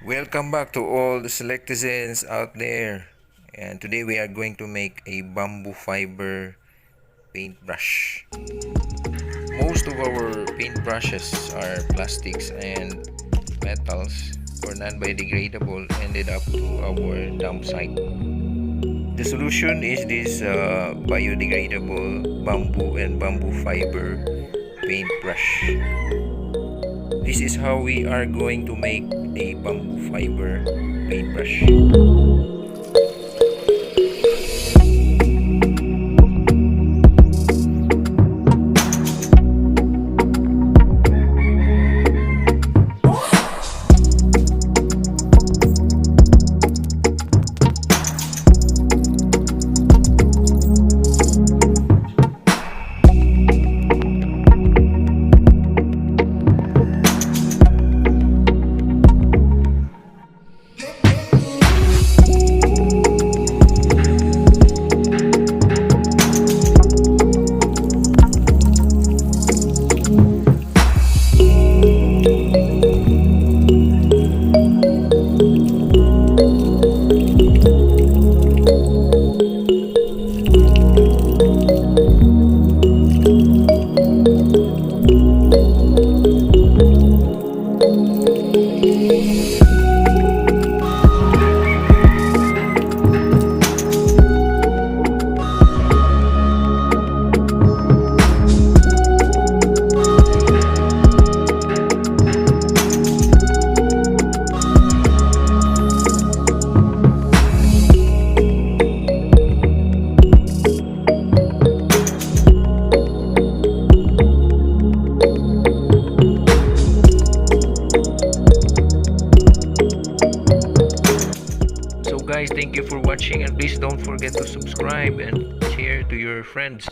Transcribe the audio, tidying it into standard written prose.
Welcome back to all the selectizens out there. And today we are going to make a bamboo fiber paintbrush. Most of our paintbrushes are plastics and metals or non-biodegradable ended up to our dump site. The solution is this biodegradable bamboo and bamboo fiber paintbrush. This is how we are going to make a bamboo fiber paintbrush. So guys, thank you for watching, and please don't forget to subscribe and share to your friends.